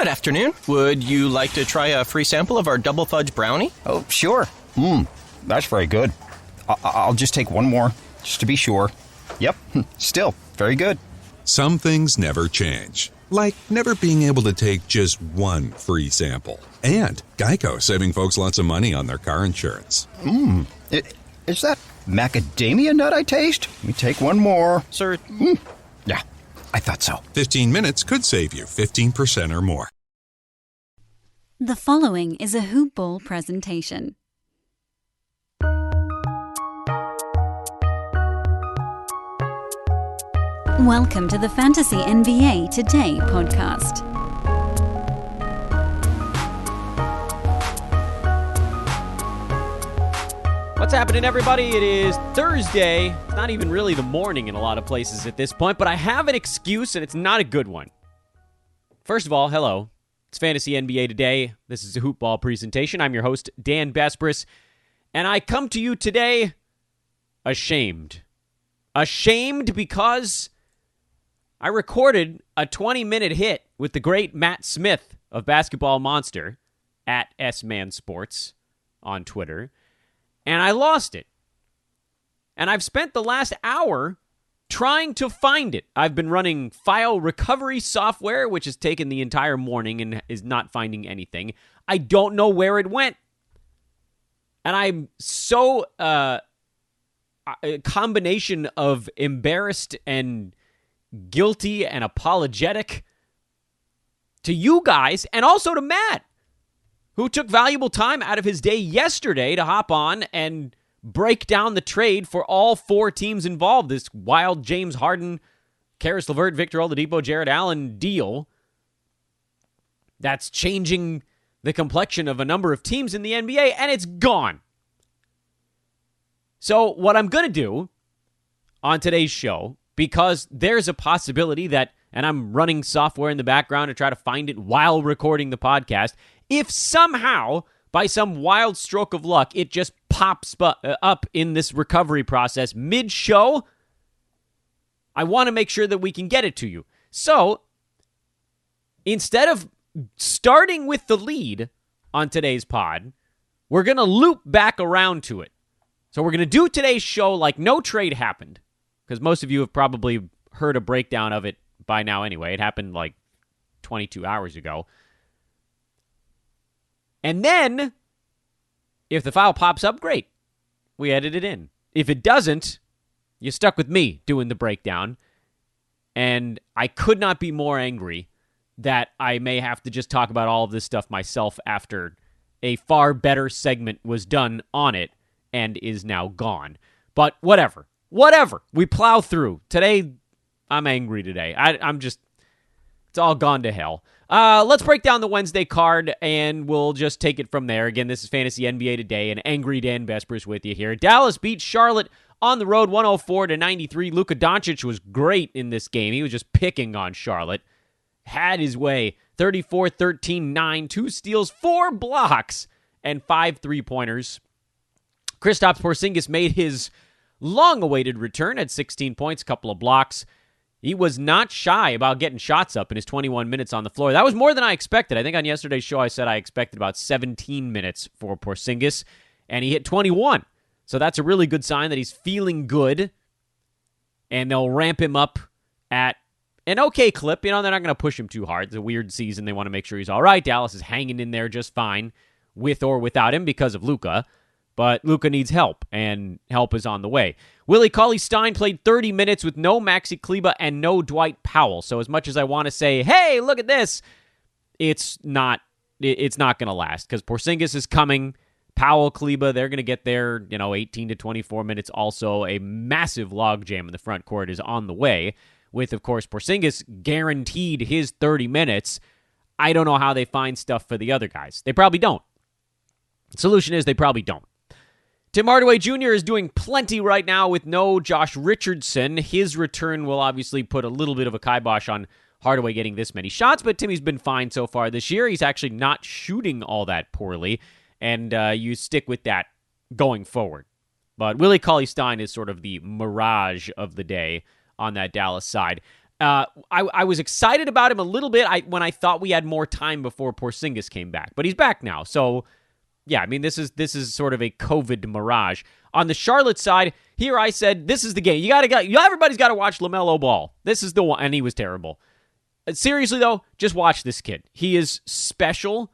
Good afternoon. Would you like to try a free sample of our double fudge brownie? Oh, sure. That's very good. I'll just take one more, just to be sure. Yep, still very good. Some things never change, like never being able to take just one free sample. And Geico saving folks lots of money on their car insurance. Is that macadamia nut I taste? Let me take one more. Sir? Yeah, I thought so. 15 minutes could save you 15% or more. The following is a Hoop Ball presentation. Welcome to the Fantasy NBA Today podcast. What's happening, everybody? It is Thursday. It's not even really the morning in a lot of places at this point, but I have an excuse, and it's not a good one. First of all, hello. It's Fantasy NBA Today. This is a Hoop Ball presentation. I'm your host, Dan Bespris, and I come to you today ashamed. Ashamed because I recorded a 20-minute hit with the great Matt Smith of Basketball Monster at SManSports on Twitter, and I lost it. And I've spent the last hour trying to find it. I've been running file recovery software, which has taken the entire morning and is not finding anything. I don't know where it went. And I'm so a combination of embarrassed and guilty and apologetic to you guys and also to Matt, who took valuable time out of his day yesterday to hop on and break down the trade for all four teams involved. This wild James Harden, Karis LeVert, Victor Oladipo, Jared Allen deal that's changing the complexion of a number of teams in the NBA, and it's gone. So what I'm going to do on today's show, because there's a possibility that, and I'm running software in the background to try to find it while recording the podcast, if somehow, by some wild stroke of luck, it just pops up in this recovery process mid-show, I want to make sure that we can get it to you. So, instead of starting with the lead on today's pod, we're going to loop back around to it. So we're going to do today's show like no trade happened, because most of you have probably heard a breakdown of it by now anyway. It happened like 22 hours ago. And then, if the file pops up, great. We edit it in. If it doesn't, you're stuck with me doing the breakdown. And I could not be more angry that I may have to just talk about all of this stuff myself after a far better segment was done on it and is now gone. But whatever. We plow through. Today, I'm angry today. I'm just, it's all gone to hell. Let's break down the Wednesday card, and we'll just take it from there. Again, this is Fantasy NBA Today, and Angry Dan Bespris with you here. Dallas beat Charlotte on the road, 104-93. Luka Doncic was great in this game. He was just picking on Charlotte. Had his way. 34, 13, 9, 2 steals, 4 blocks, and 5 3-pointers. Kristaps Porzingis made his long-awaited return at 16 points, couple of blocks. He was not shy about getting shots up in his 21 minutes on the floor. That was more than I expected. I think on yesterday's show I said I expected about 17 minutes for Porzingis, and he hit 21. So that's a really good sign that he's feeling good, and they'll ramp him up at an okay clip. You know, they're not going to push him too hard. It's a weird season. They want to make sure he's all right. Dallas is hanging in there just fine with or without him because of Luka. But Luka needs help, and help is on the way. Willie Cauley-Stein played 30 minutes with no Maxi Kleber and no Dwight Powell. So as much as I want to say, hey, look at this, it's not going to last because Porzingis is coming. Powell, Kleber, they're going to get their 18 to 24 minutes. Also, a massive logjam in the front court is on the way with, of course, Porzingis guaranteed his 30 minutes. I don't know how they find stuff for the other guys. They probably don't. The solution is they probably don't. Tim Hardaway Jr. is doing plenty right now with no Josh Richardson. His return will obviously put a little bit of a kibosh on Hardaway getting this many shots, but Timmy's been fine so far this year. He's actually not shooting all that poorly, and you stick with that going forward. But Willie Cauley-Stein is sort of the mirage of the day on that Dallas side. I was excited about him a little bit when I thought we had more time before Porzingis came back, but he's back now. So, yeah, I mean, this is sort of a COVID mirage. On the Charlotte side, here I said, this is the game. Everybody's got to watch LaMelo Ball. This is the one, and he was terrible. Seriously, though, just watch this kid. He is special.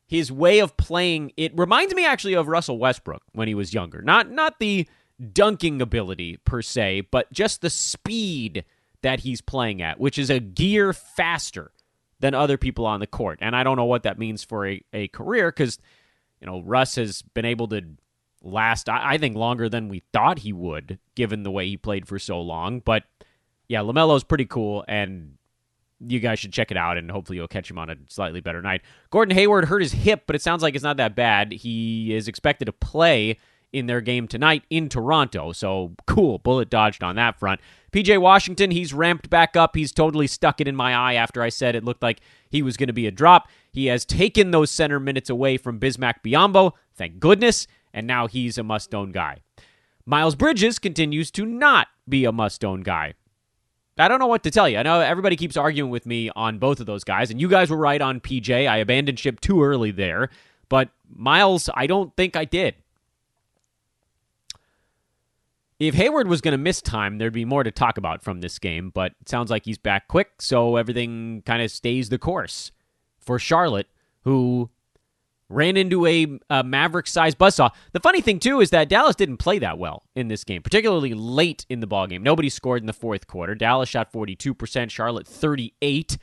His way of playing, it reminds me actually of Russell Westbrook when he was younger. Not the dunking ability, per se, but just the speed that he's playing at, which is a gear faster than other people on the court. And I don't know what that means for a career because, Russ has been able to last, I think, longer than we thought he would, given the way he played for so long. But, yeah, LaMelo's pretty cool, and you guys should check it out, and hopefully you'll catch him on a slightly better night. Gordon Hayward hurt his hip, but it sounds like it's not that bad. He is expected to play in their game tonight in Toronto. So cool, bullet dodged on that front. PJ Washington, he's ramped back up. He's totally stuck it in my eye after I said it looked like he was going to be a drop. He has taken those center minutes away from Bismack Biyombo, thank goodness, and now he's a must-own guy. Miles Bridges continues to not be a must-own guy. I don't know what to tell you. I know everybody keeps arguing with me on both of those guys, and you guys were right on PJ. I abandoned ship too early there, but Miles, I don't think I did. If Hayward was going to miss time, there'd be more to talk about from this game, but it sounds like he's back quick, so everything kind of stays the course for Charlotte, who ran into a Maverick-sized buzzsaw. The funny thing, too, is that Dallas didn't play that well in this game, particularly late in the ballgame. Nobody scored in the fourth quarter. Dallas shot 42%, Charlotte 38%.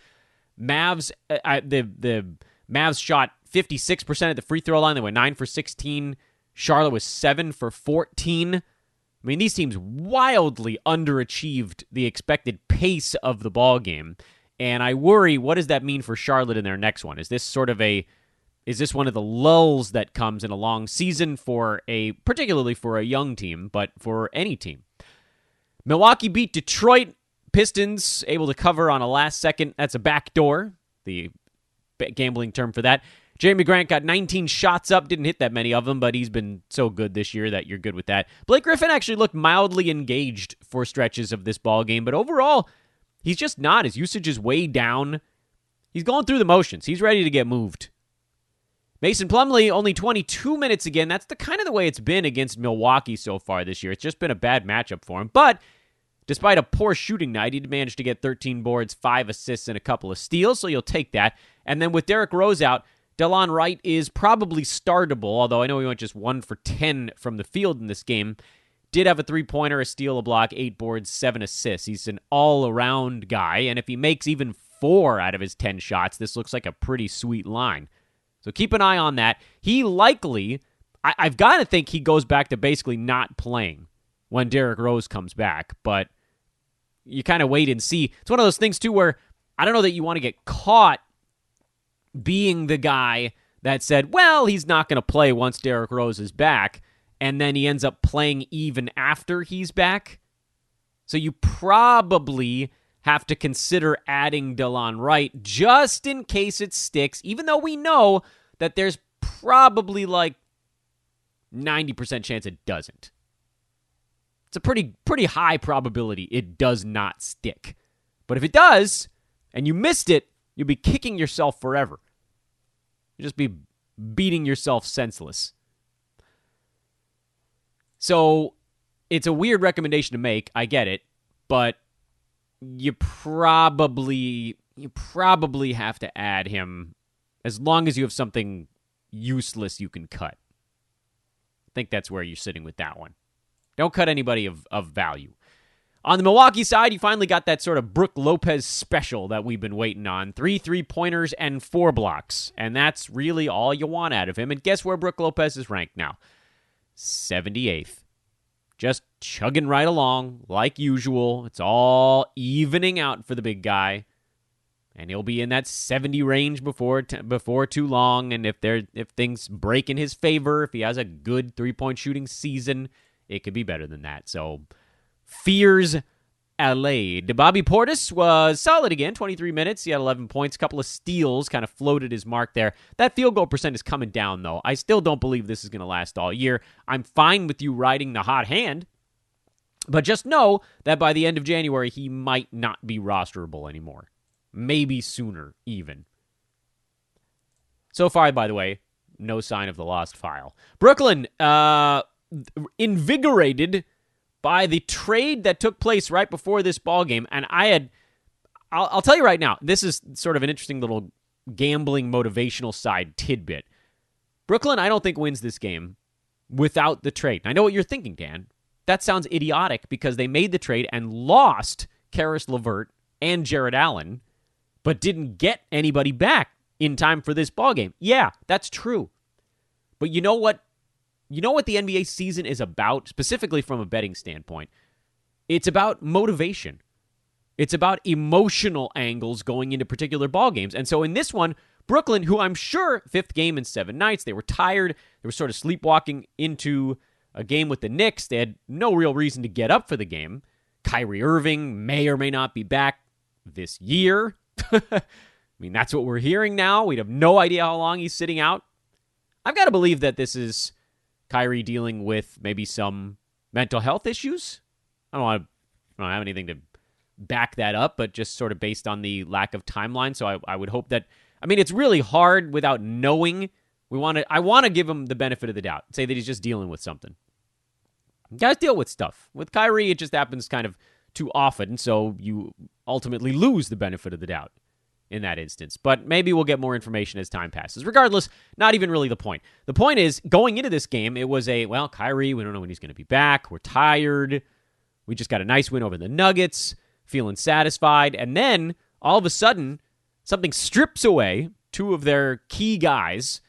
The Mavs shot 56% at the free throw line. They went 9 for 16. Charlotte was 7 for 14. I mean, these teams wildly underachieved the expected pace of the ball game, and I worry, what does that mean for Charlotte in their next one? Is this one of the lulls that comes in a long season particularly for a young team, but for any team? Milwaukee beat Detroit. Pistons able to cover on a last second. That's a backdoor, the gambling term for that. Jeremy Grant got 19 shots up, didn't hit that many of them, but he's been so good this year that you're good with that. Blake Griffin actually looked mildly engaged for stretches of this ball game, but overall, he's just not. His usage is way down. He's going through the motions. He's ready to get moved. Mason Plumley, only 22 minutes again. That's the kind of the way it's been against Milwaukee so far this year. It's just been a bad matchup for him, but despite a poor shooting night, he managed to get 13 boards, 5 assists, and a couple of steals, so you'll take that. And then with Derrick Rose out, Delon Wright is probably startable, although I know he went just 1 for 10 from the field in this game. Did have a three-pointer, a steal, a block, 8 boards, 7 assists. He's an all-around guy, and if he makes even 4 out of his 10 shots, this looks like a pretty sweet line. So keep an eye on that. He likely, I've got to think he goes back to basically not playing when Derrick Rose comes back, but you kind of wait and see. It's one of those things, too, where I don't know that you want to get caught being the guy that said, well, he's not going to play once Derrick Rose is back, and then he ends up playing even after he's back. So you probably have to consider adding Delon Wright just in case it sticks, even though we know that there's probably like 90% chance it doesn't. It's a pretty high probability it does not stick. But if it does, and you missed it, you'll be kicking yourself forever. You'll just be beating yourself senseless. So it's a weird recommendation to make. I get it, but you probably have to add him as long as you have something useless you can cut. I think that's where you're sitting with that one. Don't cut anybody of value. On the Milwaukee side, you finally got that sort of Brook Lopez special that we've been waiting on. 3 3-pointers and 4 blocks. And that's really all you want out of him. And guess where Brook Lopez is ranked now? 78th. Just chugging right along like usual. It's all evening out for the big guy. And he'll be in that 70 range before too long. And if things break in his favor, if he has a good 3-point shooting season, it could be better than that. So fears allayed. Bobby Portis was solid again, 23 minutes. He had 11 points, couple of steals, kind of floated his mark there. That field goal percent is coming down, though. I still don't believe this is going to last all year. I'm fine with you riding the hot hand. But just know that by the end of January, he might not be rosterable anymore. Maybe sooner, even. So far, by the way, no sign of the lost file. Brooklyn, invigorated by the trade that took place right before this ballgame. And I'll tell you right now, this is sort of an interesting little gambling motivational side tidbit. Brooklyn, I don't think, wins this game without the trade. I know what you're thinking, Dan. That sounds idiotic because they made the trade and lost Karis LeVert and Jared Allen, but didn't get anybody back in time for this ballgame. Yeah, that's true. But you know what? You know what the NBA season is about, specifically from a betting standpoint? It's about motivation. It's about emotional angles going into particular ballgames. And so in this one, Brooklyn, who I'm sure, 5th game in 7 nights, they were tired. They were sort of sleepwalking into a game with the Knicks. They had no real reason to get up for the game. Kyrie Irving may or may not be back this year. I mean, that's what we're hearing now. We have no idea how long he's sitting out. I've got to believe that this is Kyrie dealing with maybe some mental health issues. I don't have anything to back that up, but just sort of based on the lack of timeline. So I would hope that, I mean, it's really hard without knowing. I want to give him the benefit of the doubt. Say that he's just dealing with something. Guys deal with stuff. With Kyrie, it just happens kind of too often, so you ultimately lose the benefit of the doubt in that instance. But maybe we'll get more information as time passes. Regardless, not even really the point. The point is, going into this game, it was Kyrie, we don't know when he's going to be back. We're tired. We just got a nice win over the Nuggets, feeling satisfied. And then, all of a sudden, something strips away 2 of their key guys,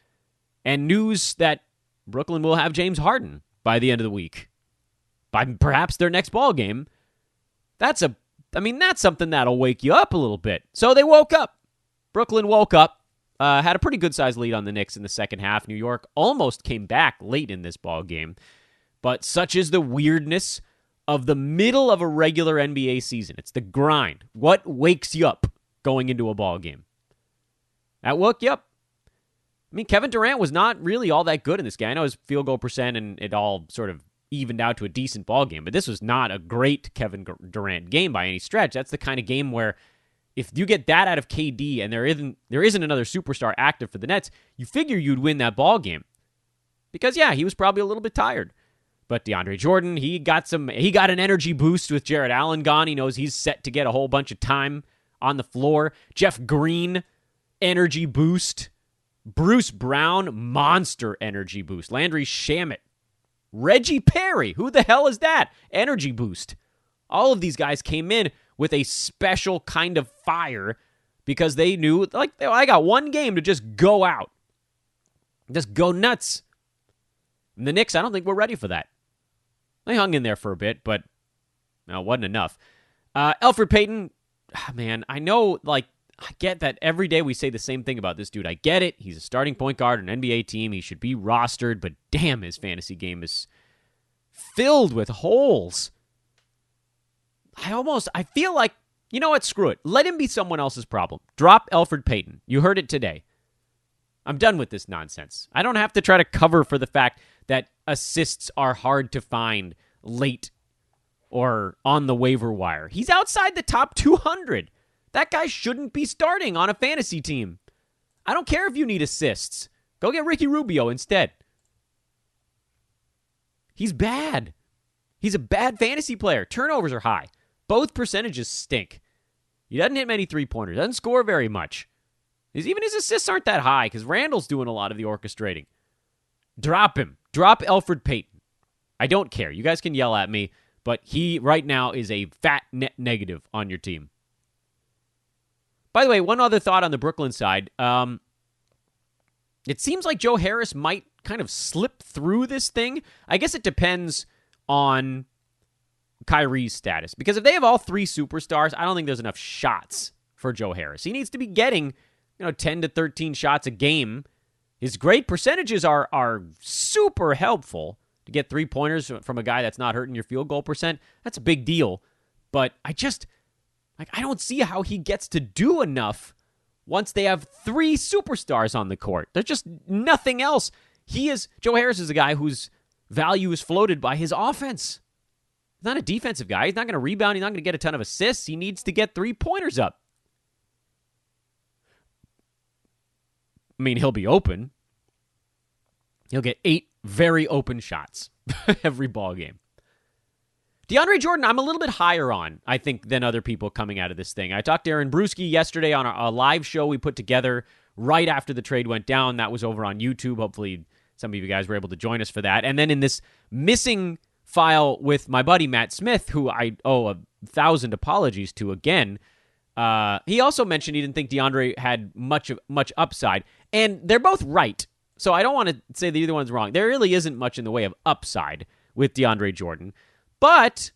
and news that Brooklyn will have James Harden by the end of the week. By perhaps their next ball game. That's something that'll wake you up a little bit. So they woke up. Brooklyn woke up, had a pretty good-sized lead on the Knicks in the second half. New York almost came back late in this ball game. But such is the weirdness of the middle of a regular NBA season. It's the grind. What wakes you up going into a ball game? That woke you up. I mean, Kevin Durant was not really all that good in this game. I know his field goal percent and it all sort of evened out to a decent ball game, but this was not a great Kevin Durant game by any stretch. That's the kind of game where if you get that out of KD and there isn't another superstar active for the Nets, you figure you'd win that ball game. Because yeah, he was probably a little bit tired. But DeAndre Jordan, he got an energy boost with Jared Allen gone. He knows he's set to get a whole bunch of time on the floor. Jeff Green, energy boost. Bruce Brown, monster energy boost. Landry Shamet. Reggie Perry, who the hell is that? Energy boost. All of these guys came in with a special kind of fire because they knew, I got one game to just go out. Just go nuts. And the Knicks, I don't think we're ready for that. They hung in there for a bit, but no, it wasn't enough. Alfred Payton, man, I know, I get that every day we say the same thing about this dude. I get it. He's a starting point guard on an NBA team. He should be rostered, but damn, his fantasy game is filled with holes. I feel like, you know what? Screw it. Let him be someone else's problem. Drop Alfred Payton. You heard it today. I'm done with this nonsense. I don't have to try to cover for the fact that assists are hard to find late or on the waiver wire. He's outside the top 200. That guy shouldn't be starting on a fantasy team. I don't care if you need assists. Go get Ricky Rubio instead. He's bad. He's a bad fantasy player. Turnovers are high. Both percentages stink. He doesn't hit many three-pointers. Doesn't score very much. Even his assists aren't that high because Randall's doing a lot of the orchestrating. Drop him. Drop Alfred Payton. I don't care. You guys can yell at me, but he right now is a fat net negative on your team. By the way, one other thought on the Brooklyn side. It seems like Joe Harris might kind of slip through this thing. I guess it depends on Kyrie's status. Because if they have all 3 superstars, I don't think there's enough shots for Joe Harris. He needs to be getting 10 to 13 shots a game. His great percentages are super helpful. To get 3-pointers from a guy that's not hurting your field goal percent, that's a big deal. But I don't see how he gets to do enough once they have 3 superstars on the court. There's just nothing else. Joe Harris is a guy whose value is floated by his offense. He's not a defensive guy. He's not going to rebound. He's not going to get a ton of assists. He needs to get 3-pointers up. I mean, he'll be open. He'll get 8 very open shots every ball game. DeAndre Jordan, I'm a little bit higher on, I think, than other people coming out of this thing. I talked to Aaron Brewski yesterday on a live show we put together right after the trade went down. That was over on YouTube. Hopefully some of you guys were able to join us for that. And then in this missing file with my buddy Matt Smith, who I owe 1,000 apologies to again, he also mentioned he didn't think DeAndre had much upside. And they're both right. So I don't want to say that either one's wrong. There really isn't much in the way of upside with DeAndre Jordan. But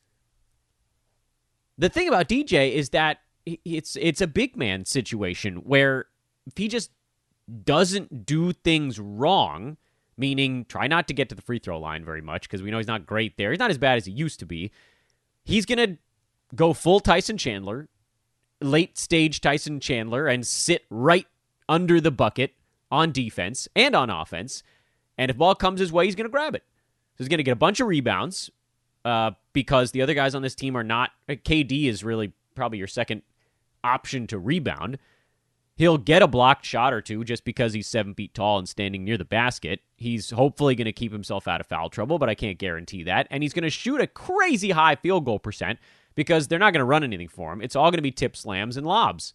the thing about DJ is that it's a big man situation where if he just doesn't do things wrong, meaning try not to get to the free throw line very much because we know he's not great there. He's not as bad as he used to be. He's going to go full Tyson Chandler, late stage Tyson Chandler, and sit right under the bucket on defense and on offense. And if ball comes his way, he's going to grab it. So he's going to get a bunch of rebounds. Because the other guys on this team are not... KD is really probably your second option to rebound. He'll get a blocked shot or two just because he's 7 feet tall and standing near the basket. He's hopefully going to keep himself out of foul trouble, but I can't guarantee that. And he's going to shoot a crazy high field goal percent because they're not going to run anything for him. It's all going to be tip slams and lobs.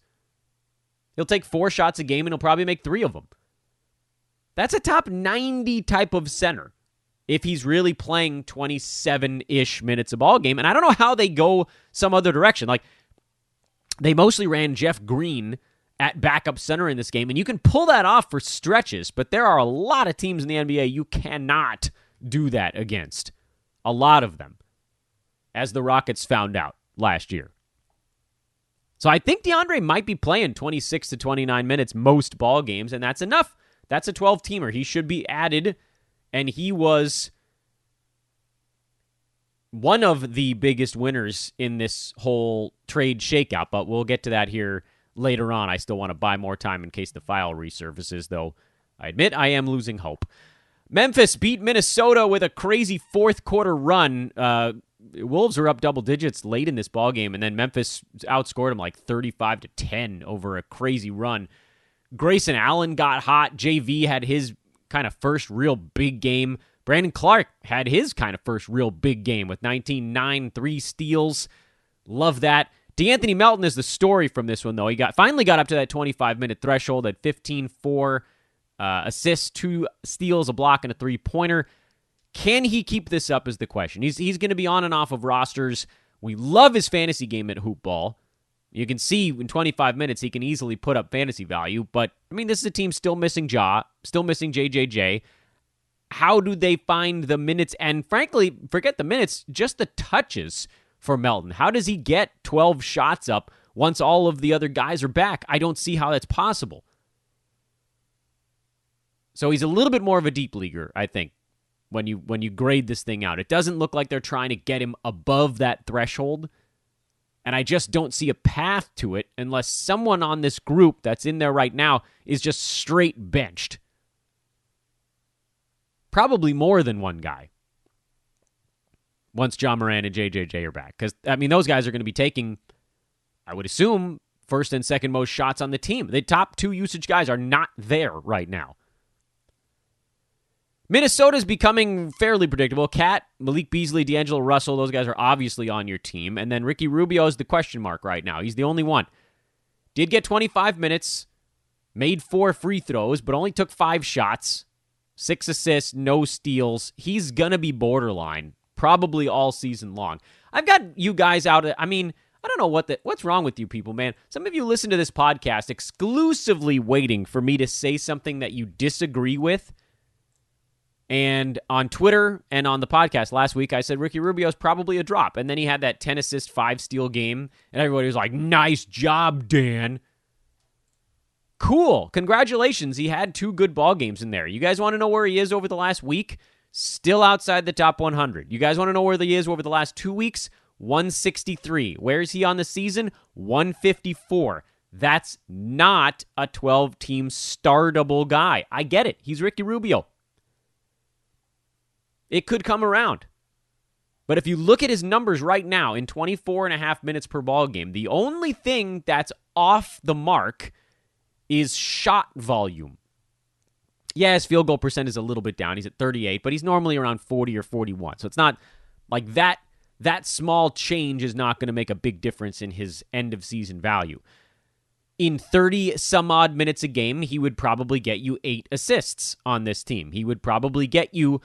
He'll take 4 shots a game and he'll probably make 3 of them. That's a top 90 type of center if he's really playing 27-ish minutes a ball game. And I don't know how they go some other direction. Like, they mostly ran Jeff Green at backup center in this game, and you can pull that off for stretches, but there are a lot of teams in the NBA you cannot do that against. A lot of them, as the Rockets found out last year. So I think DeAndre might be playing 26 to 29 minutes most ball games, and that's enough. That's a 12-teamer. He should be added. And he was one of the biggest winners in this whole trade shakeout, but we'll get to that here later on. I still want to buy more time in case the file resurfaces, though I admit I am losing hope. Memphis beat Minnesota with a crazy fourth quarter run. Wolves were up double digits late in this ballgame, and then Memphis outscored them like 35-10 over a crazy run. Grayson Allen got hot. JV had his kind of first real big game. Brandon Clark had his kind of first real big game with 19-9, 3 steals. Love that. DeAnthony Melton is the story from this one, though. He finally got up to that 25-minute threshold at 15-4 assists, 2 steals, a block, and a 3-pointer. Can he keep this up is the question. He's going to be on and off of rosters. We love his fantasy game at Hoop Ball. You can see in 25 minutes he can easily put up fantasy value, but, I mean, this is a team still missing Ja, still missing JJJ. How do they find the minutes? And frankly, forget the minutes, just the touches for Melton. How does he get 12 shots up once all of the other guys are back? I don't see how that's possible. So he's a little bit more of a deep leaguer, I think, when you grade this thing out. It doesn't look like they're trying to get him above that threshold. And I just don't see a path to it unless someone on this group that's in there right now is just straight benched. Probably more than one guy once John Moran and JJJ are back. Because, I mean, those guys are going to be taking, I would assume, first and second most shots on the team. The top 2 usage guys are not there right now. Minnesota's becoming fairly predictable. Cat, Malik Beasley, D'Angelo Russell, those guys are obviously on your team. And then Ricky Rubio is the question mark right now. He's the only one. Did get 25 minutes, made 4 free throws, but only took 5 shots, 6 assists, no steals. He's going to be borderline, probably all season long. I've got you guys out. I mean, I don't know what's wrong with you people, man. Some of you listen to this podcast exclusively waiting for me to say something that you disagree with. And on Twitter and on the podcast last week, I said Ricky Rubio's probably a drop. And then he had that 10-assist, 5-steal game. And everybody was like, nice job, Dan. Cool. Congratulations. He had 2 good ball games in there. You guys want to know where he is over the last week? Still outside the top 100. You guys want to know where he is over the last 2 weeks? 163. Where is he on the season? 154. That's not a 12-team startable guy. I get it. He's Ricky Rubio. It could come around. But if you look at his numbers right now in 24 and a half minutes per ball game, the only thing that's off the mark is shot volume. Yeah, his field goal percent is a little bit down. He's at 38, but he's normally around 40 or 41. So it's not like that small change is not going to make a big difference in his end-of-season value. In 30-some-odd minutes a game, he would probably get you 8 assists on this team. He would probably get you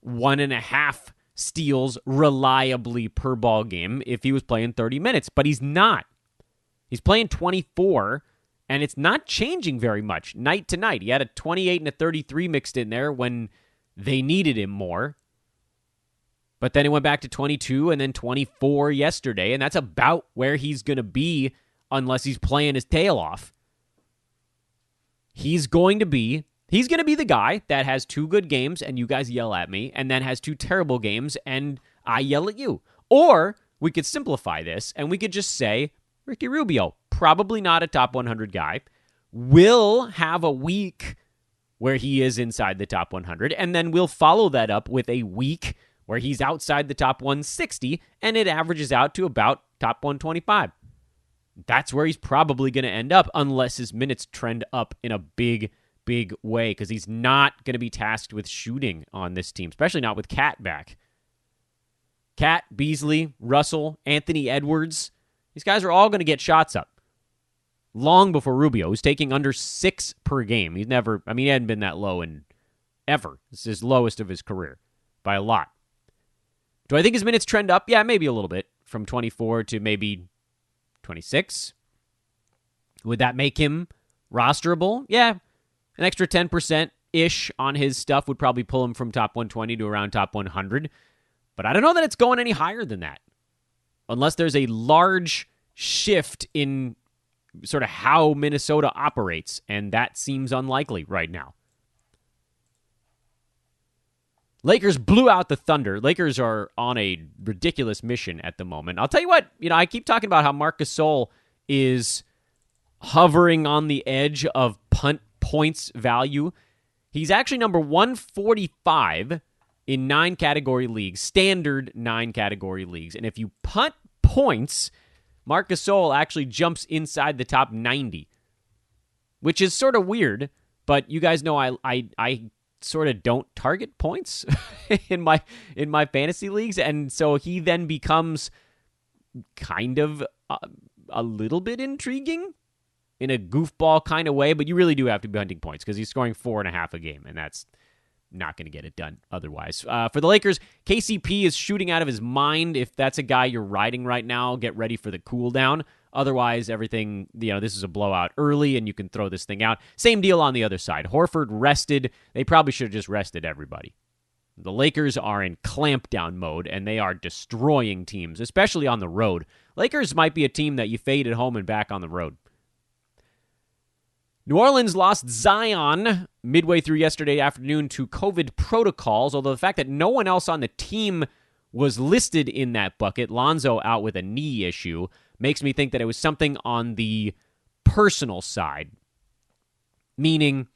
1.5 steals reliably per ball game if he was playing 30 minutes, but he's not. He's playing 24, and it's not changing very much night to night. He had a 28 and a 33 mixed in there when they needed him more. But then he went back to 22 and then 24 yesterday, and that's about where he's going to be unless he's playing his tail off. He's going to be the guy that has 2 good games and you guys yell at me, and then has 2 terrible games and I yell at you. Or we could simplify this and we could just say, Ricky Rubio, probably not a top 100 guy, will have a week where he is inside the top 100, and then we'll follow that up with a week where he's outside the top 160, and it averages out to about top 125. That's where he's probably going to end up unless his minutes trend up in a big, big way, because he's not going to be tasked with shooting on this team, especially not with Cat back. Cat, Beasley, Russell, Anthony Edwards, these guys are all going to get shots up long before Rubio, who's taking under 6 per game. He hadn't been that low in ever. It's his lowest of his career by a lot. Do I think his minutes trend up? Yeah, maybe a little bit, from 24 to maybe 26. Would that make him rosterable? Yeah, an extra 10%-ish on his stuff would probably pull him from top 120 to around top 100. But I don't know that it's going any higher than that, unless there's a large shift in sort of how Minnesota operates, and that seems unlikely right now. Lakers blew out the Thunder. Lakers are on a ridiculous mission at the moment. I'll tell you what, I keep talking about how Marc Gasol is hovering on the edge of punt points value. He's actually number 145 in 9 category leagues, standard 9 category leagues. And if you punt points, Marc Gasol actually jumps inside the top 90, which is sort of weird, but you guys know I sort of don't target points in my fantasy leagues, and so he then becomes kind of a little bit intriguing in a goofball kind of way, but you really do have to be hunting points because he's scoring 4.5 a game, and that's not going to get it done otherwise. For the Lakers, KCP is shooting out of his mind. If that's a guy you're riding right now, get ready for the cool down. Otherwise, everything, this is a blowout early, and you can throw this thing out. Same deal on the other side. Horford rested. They probably should have just rested everybody. The Lakers are in clampdown mode, and they are destroying teams, especially on the road. Lakers might be a team that you fade at home and back on the road. New Orleans lost Zion midway through yesterday afternoon to COVID protocols, although the fact that no one else on the team was listed in that bucket, Lonzo out with a knee issue, makes me think that it was something on the personal side. Meaning,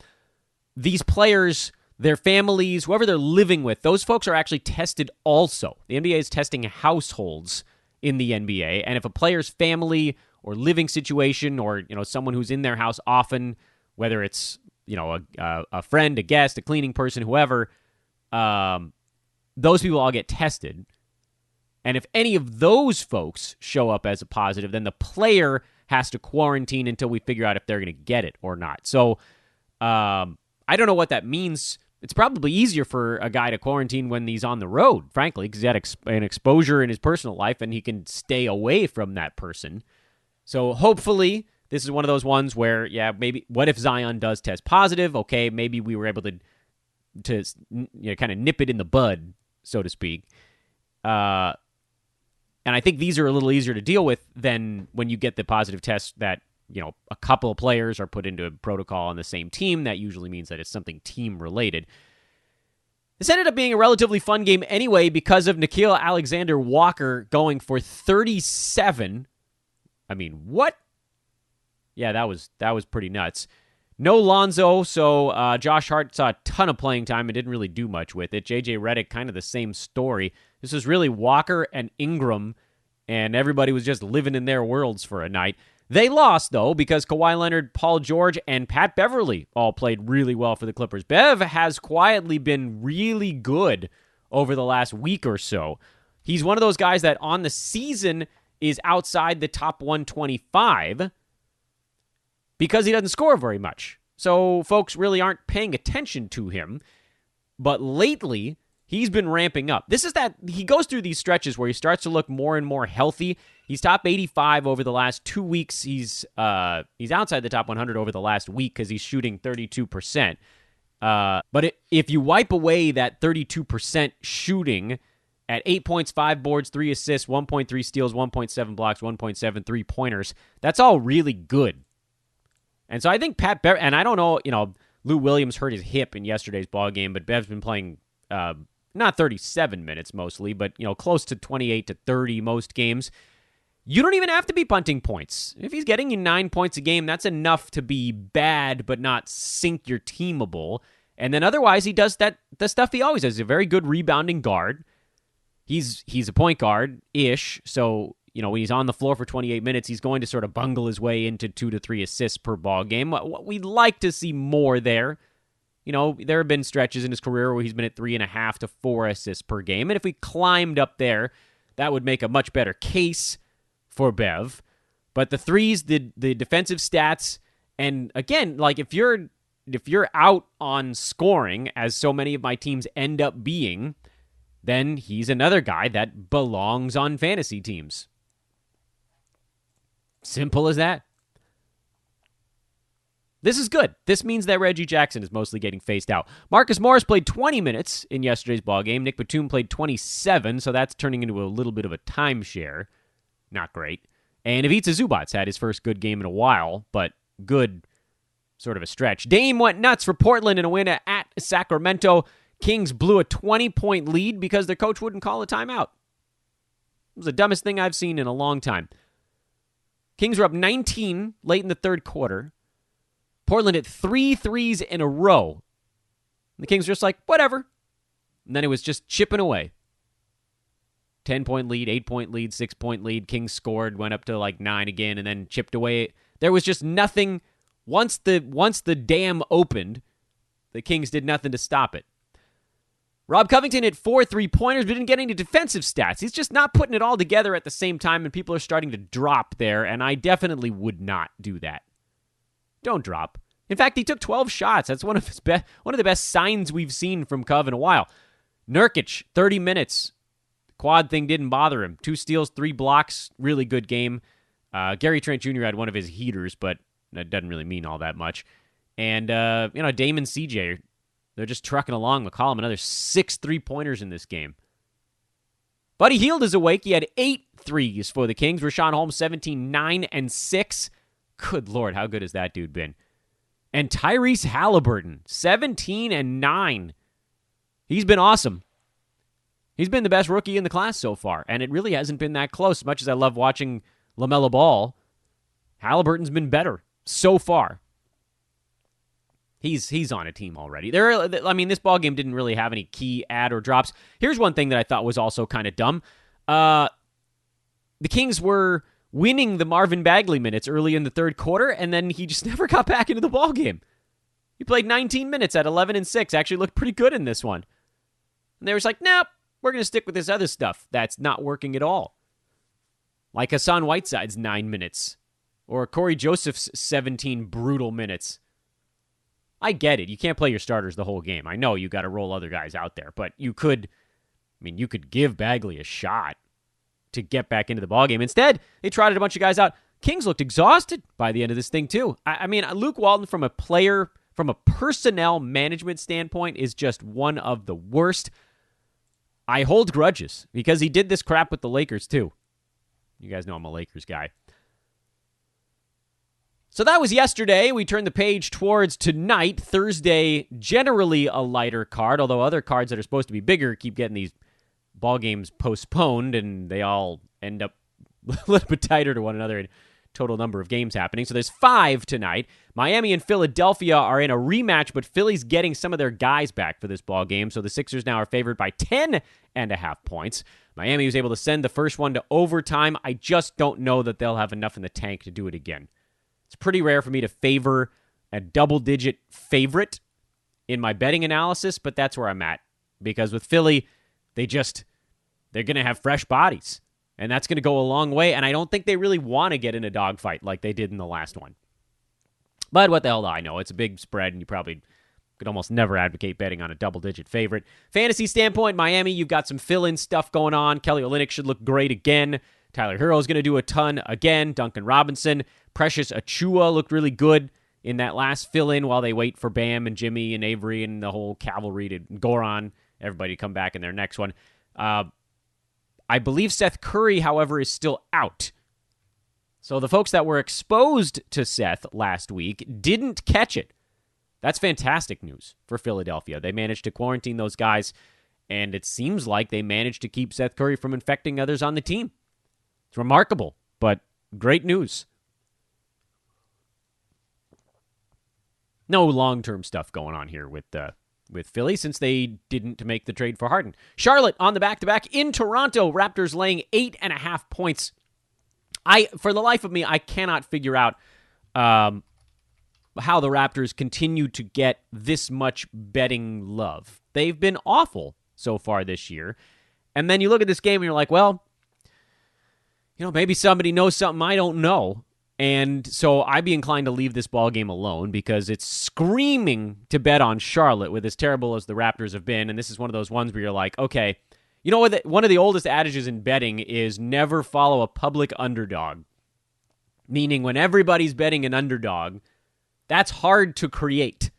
these players, their families, whoever they're living with, those folks are actually tested also. The NBA is testing households in the NBA, and if a player's family or living situation or, someone who's in their house often, whether it's, a friend, a guest, a cleaning person, whoever, those people all get tested. And if any of those folks show up as a positive, then the player has to quarantine until we figure out if they're going to get it or not. So I don't know what that means. It's probably easier for a guy to quarantine when he's on the road, frankly, because he had an exposure in his personal life and he can stay away from that person. So hopefully this is one of those ones where, maybe what if Zion does test positive? Okay, maybe we were able to kind of nip it in the bud, so to speak. And I think these are a little easier to deal with than when you get the positive test that, a couple of players are put into a protocol on the same team. That usually means that it's something team-related. This ended up being a relatively fun game anyway because of Nickeil Alexander-Walker going for 37. I mean, what? Yeah, that was pretty nuts. No Lonzo, so Josh Hart saw a ton of playing time and didn't really do much with it. JJ Reddick, kind of the same story. This was really Walker and Ingram, and everybody was just living in their worlds for a night. They lost, though, because Kawhi Leonard, Paul George, and Pat Beverly all played really well for the Clippers. Bev has quietly been really good over the last week or so. He's one of those guys that on the season is outside the top 125 because he doesn't score very much. So folks really aren't paying attention to him. But lately, he's been ramping up. This is that he goes through these stretches where he starts to look more and more healthy. He's top 85 over the last 2 weeks. He's outside the top 100 over the last week because he's shooting 32%. But if you wipe away that 32% shooting at 8 points, 5 boards, 3 assists, 1.3 steals, 1.7 blocks, 1.7 3-pointers, that's all really good. And so I think and I don't know, Lou Williams hurt his hip in yesterday's ball game, but Bev's been playing not 37 minutes mostly, but close to 28 to 30 most games. You don't even have to be punting points. If he's getting you 9 points a game, that's enough to be bad but not sink your teamable. And then otherwise, he does the stuff he always does. He's a very good rebounding guard. He's a point guard-ish, so when he's on the floor for 28 minutes, he's going to sort of bungle his way into 2 to 3 assists per ball game. We'd like to see more there. There have been stretches in his career where he's been at 3.5 to 4 assists per game. And if we climbed up there, that would make a much better case for Bev. But the threes, the defensive stats, and again, like if you're out on scoring, as so many of my teams end up being, then he's another guy that belongs on fantasy teams. Simple as that. This is good. This means that Reggie Jackson is mostly getting phased out. Marcus Morris played 20 minutes in yesterday's ballgame. Nick Batum played 27, so that's turning into a little bit of a timeshare. Not great. And Ivica Zubac's had his first good game in a while, but good sort of a stretch. Dame went nuts for Portland in a win at Sacramento. Kings blew a 20-point lead because their coach wouldn't call a timeout. It was the dumbest thing I've seen in a long time. Kings were up 19 late in the third quarter. Portland hit 3 threes in a row. And the Kings were just like, whatever. And then it was just chipping away. 10-point lead, 8-point lead, 6-point lead. Kings scored, went up to like 9 again, and then chipped away. There was just nothing. Once the dam opened, the Kings did nothing to stop it. Rob Covington hit 4 3-pointers, but didn't get any defensive stats. He's just not putting it all together at the same time, and people are starting to drop there, and I definitely would not do that. Don't drop. In fact, he took 12 shots. That's one of the best signs we've seen from Cov in a while. Nurkic, 30 minutes. Quad thing didn't bother him. 2 steals, 3 blocks. Really good game. Gary Trent Jr. had one of his heaters, but that doesn't really mean all that much. And, Dame and CJ, they're just trucking along. McCollum, another 6 3-pointers in this game. Buddy Hield is awake. He had 8 threes for the Kings. Rashawn Holmes, 17, 9, and 6. Good Lord, how good has that dude been? And Tyrese Halliburton, 17 and 9. He's been awesome. He's been the best rookie in the class so far, and it really hasn't been that close. As much as I love watching LaMelo Ball, Halliburton's been better so far. He's on a team already. This ball game didn't really have any key add or drops. Here's one thing that I thought was also kind of dumb. The Kings were winning the Marvin Bagley minutes early in the third quarter, and then he just never got back into the ball game. He played 19 minutes at 11 and 6. Actually looked pretty good in this one. And they were just like, nope, we're going to stick with this other stuff that's not working at all. Like Hassan Whiteside's 9 minutes. Or Corey Joseph's 17 brutal minutes. I get it. You can't play your starters the whole game. I know you got to roll other guys out there, but you could give Bagley a shot to get back into the ballgame. Instead, they trotted a bunch of guys out. Kings looked exhausted by the end of this thing, too. Luke Walton, from a personnel management standpoint, is just one of the worst. I hold grudges because he did this crap with the Lakers, too. You guys know I'm a Lakers guy. So that was yesterday. We turned the page towards tonight. Thursday, generally a lighter card, although other cards that are supposed to be bigger keep getting these ball games postponed, and they all end up a little bit tighter to one another. And total number of games happening. So there's 5 tonight. Miami and Philadelphia are in a rematch, but Philly's getting some of their guys back for this ball game. So the Sixers now are favored by 10.5 points. Miami was able to send the first one to overtime. I just don't know that they'll have enough in the tank to do it again. It's pretty rare for me to favor a double-digit favorite in my betting analysis, but that's where I'm at. Because with Philly, they're going to have fresh bodies. And that's going to go a long way. And I don't think they really want to get in a dogfight like they did in the last one. But what the hell do I know? It's a big spread, and you probably could almost never advocate betting on a double-digit favorite. Fantasy standpoint, Miami, you've got some fill-in stuff going on. Kelly Olynyk should look great again. Tyler Herro is going to do a ton again. Duncan Robinson. Precious Achua looked really good in that last fill-in while they wait for Bam and Jimmy and Avery and the whole cavalry to Goran, everybody to come back in their next one. I believe Seth Curry, however, is still out. So the folks that were exposed to Seth last week didn't catch it. That's fantastic news for Philadelphia. They managed to quarantine those guys, and it seems like they managed to keep Seth Curry from infecting others on the team. It's remarkable, but great news. No long-term stuff going on here with Philly since they didn't make the trade for Harden. Charlotte on the back-to-back in Toronto. Raptors laying 8.5 points. For the life of me, I cannot figure out how the Raptors continue to get this much betting love. They've been awful so far this year. And then you look at this game and you're like, well, maybe somebody knows something I don't know. And so I'd be inclined to leave this ball game alone because it's screaming to bet on Charlotte with as terrible as the Raptors have been. And this is one of those ones where you're like, okay, you know what? One of the oldest adages in betting is never follow a public underdog. Meaning when everybody's betting an underdog, that's hard to create.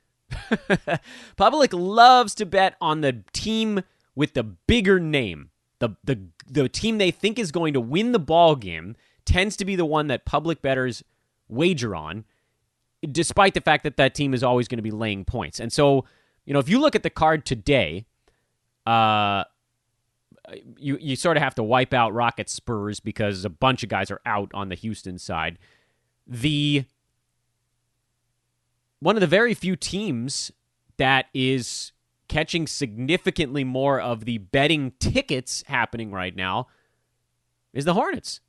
Public loves to bet on the team with the bigger name. The team they think is going to win the ball game tends to be the one that public bettors wager on, despite the fact that that team is always going to be laying points. And so, if you look at the card today, you sort of have to wipe out Rockets Spurs because a bunch of guys are out on the Houston side. One of the very few teams that is catching significantly more of the betting tickets happening right now is the Hornets.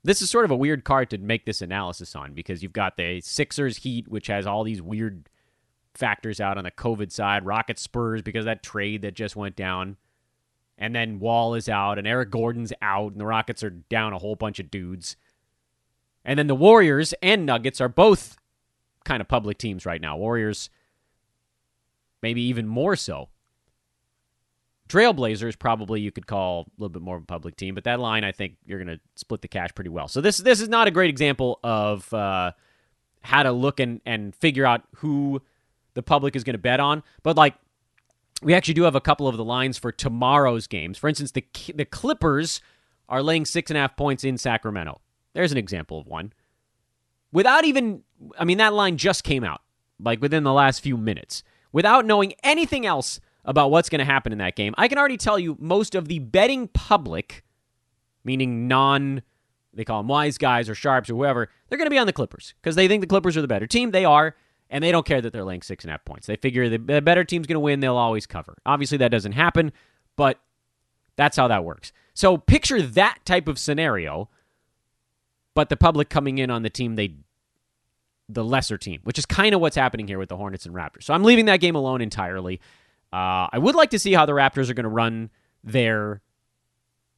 This is sort of a weird card to make this analysis on because you've got the Sixers Heat, which has all these weird factors out on the COVID side. Rockets Spurs because of that trade that just went down. And then Wall is out and Eric Gordon's out and the Rockets are down a whole bunch of dudes. And then the Warriors and Nuggets are both kind of public teams right now. Warriors maybe even more so. Trailblazers probably you could call a little bit more of a public team, but that line I think you're going to split the cash pretty well. So this is not a great example of how to look and figure out who the public is going to bet on, but we actually do have a couple of the lines for tomorrow's games. For instance, the Clippers are laying 6.5 points in Sacramento. There's an example of one. That line just came out, within the last few minutes. Without knowing anything else about what's going to happen in that game, I can already tell you most of the betting public, meaning they call them wise guys or sharps or whoever, they're going to be on the Clippers because they think the Clippers are the better team. They are, and they don't care that they're laying 6.5 points. They figure the better team's going to win, they'll always cover. Obviously, that doesn't happen, but that's how that works. So picture that type of scenario, but the public coming in on the team the lesser team, which is kind of what's happening here with the Hornets and Raptors. So I'm leaving that game alone entirely. I would like to see how the Raptors are going to run their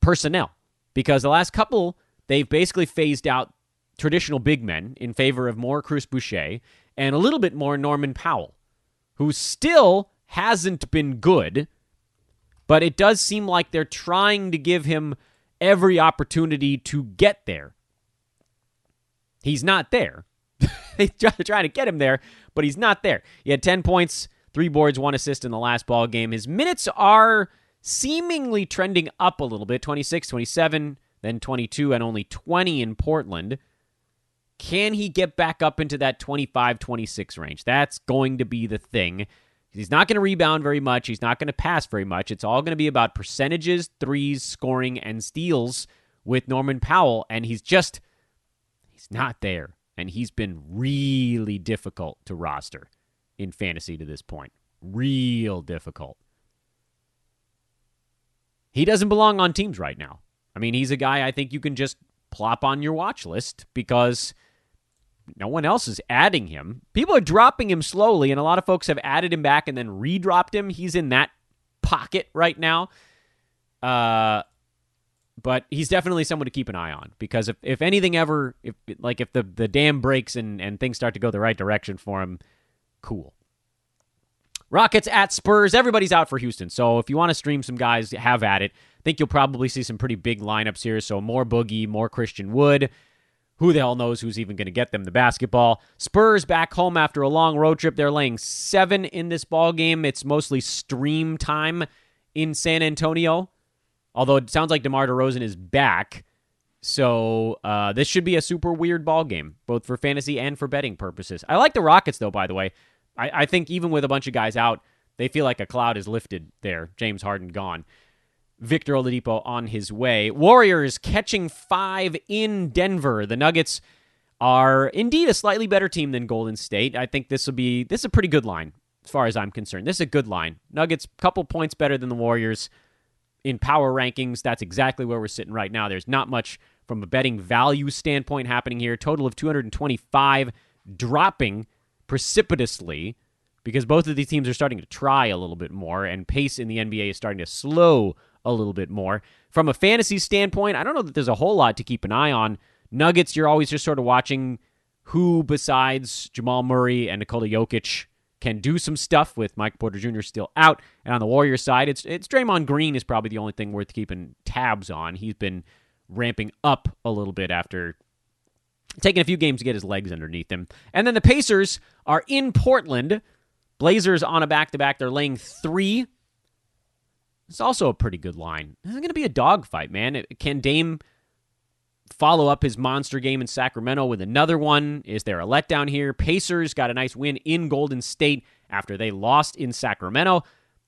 personnel because the last couple, they've basically phased out traditional big men in favor of more Chris Boucher and a little bit more Norman Powell, who still hasn't been good, but it does seem like they're trying to give him every opportunity to get there. He's not there. They're trying to get him there, but he's not there. He had 10 points, 3 boards, 1 assist in the last ball game. His minutes are seemingly trending up a little bit, 26, 27, then 22, and only 20 in Portland. Can he get back up into that 25, 26 range? That's going to be the thing. He's not going to rebound very much. He's not going to pass very much. It's all going to be about percentages, threes, scoring, and steals with Norman Powell, and he's not there. And he's been really difficult to roster in fantasy to this point. Real difficult. He doesn't belong on teams right now. I mean, he's a guy I think you can just plop on your watch list because no one else is adding him. People are dropping him slowly, and a lot of folks have added him back and then redropped him. He's in that pocket right now. But he's definitely someone to keep an eye on because if anything ever, if the dam breaks and things start to go the right direction for him, cool. Rockets at Spurs. Everybody's out for Houston. So if you want to stream some guys, have at it. I think you'll probably see some pretty big lineups here. So more Boogie, more Christian Wood. Who the hell knows who's even going to get them the basketball. Spurs back home after a long road trip. They're laying 7 in this ball game. It's mostly stream time in San Antonio. Although it sounds like DeMar DeRozan is back. So this should be a super weird ball game, both for fantasy and for betting purposes. I like the Rockets, though, by the way. I think even with a bunch of guys out, they feel like a cloud is lifted there. James Harden gone. Victor Oladipo on his way. Warriors catching 5 in Denver. The Nuggets are indeed a slightly better team than Golden State. I think this is a pretty good line as far as I'm concerned. This is a good line. Nuggets, couple points better than the Warriors. In power rankings, that's exactly where we're sitting right now. There's not much from a betting value standpoint happening here. Total of 225, dropping precipitously because both of these teams are starting to try a little bit more, and pace in the NBA is starting to slow a little bit more. From a fantasy standpoint, I don't know that there's a whole lot to keep an eye on. Nuggets, you're always just sort of watching who besides Jamal Murray and Nikola Jokic can do some stuff with Mike Porter Jr. still out. And on the Warriors side, it's Draymond Green is probably the only thing worth keeping tabs on. He's been ramping up a little bit after taking a few games to get his legs underneath him. And then the Pacers are in Portland. Blazers on a back-to-back. They're laying 3. It's also a pretty good line. This is going to be a dogfight, man. Can Dame follow up his monster game in Sacramento with another one? Is there a letdown here? Pacers got a nice win in Golden State after they lost in Sacramento.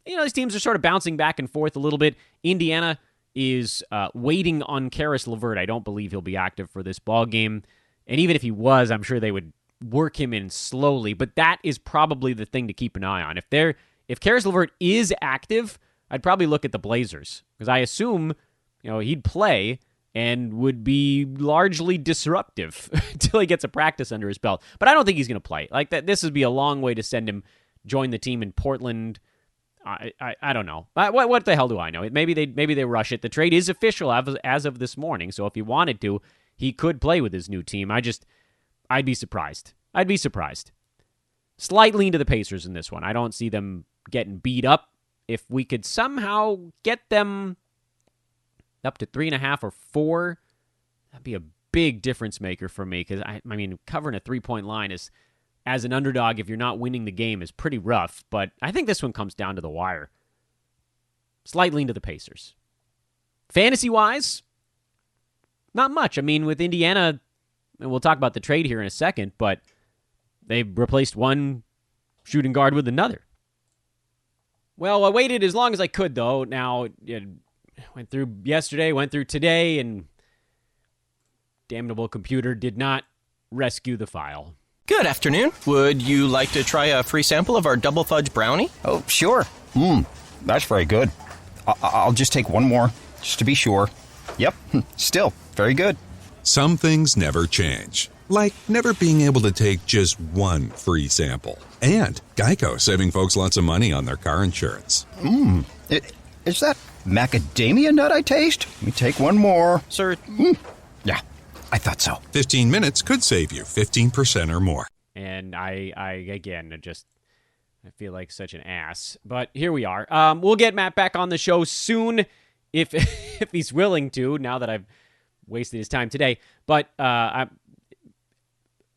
You know, these teams are sort of bouncing back and forth a little bit. Indiana is waiting on Karis LeVert. I don't believe he'll be active for this ball game. And even if he was, I'm sure they would work him in slowly. But that is probably the thing to keep an eye on. If Karis LeVert is active, I'd probably look at the Blazers because I assume, he'd play and would be largely disruptive until he gets a practice under his belt. But I don't think he's going to play. Like that, this would be a long way to send him join the team in Portland. I don't know. What the hell do I know? Maybe they rush it. The trade is official as of this morning. So if he wanted to, he could play with his new team. I'd be surprised. Slight lean to the Pacers in this one. I don't see them getting beat up. If we could somehow get them up to 3.5 or 4, that'd be a big difference maker for me. Because I mean, covering a 3-point line is, as an underdog, if you're not winning the game, is pretty rough. But I think this one comes down to the wire. Slight lean to the Pacers. Fantasy-wise, not much. I mean, with Indiana, and we'll talk about the trade here in a second, but they replaced one shooting guard with another. Well, I waited as long as I could, though. Now, went through yesterday, went through today, and damnable computer did not rescue the file. Good afternoon. Would you like to try a free sample of our double fudge brownie? Oh, sure. That's very good. I'll just take one more, just to be sure. Yep, still very good. Some things never change, like never being able to take just one free sample. And Geico saving folks lots of money on their car insurance. Is that macadamia nut I taste? Let me take one more. Sir? Yeah, I thought so. 15 minutes could save you 15% or more. And I feel like such an ass. But here we are. We'll get Matt back on the show soon if he's willing to, now that I've wasted his time today. But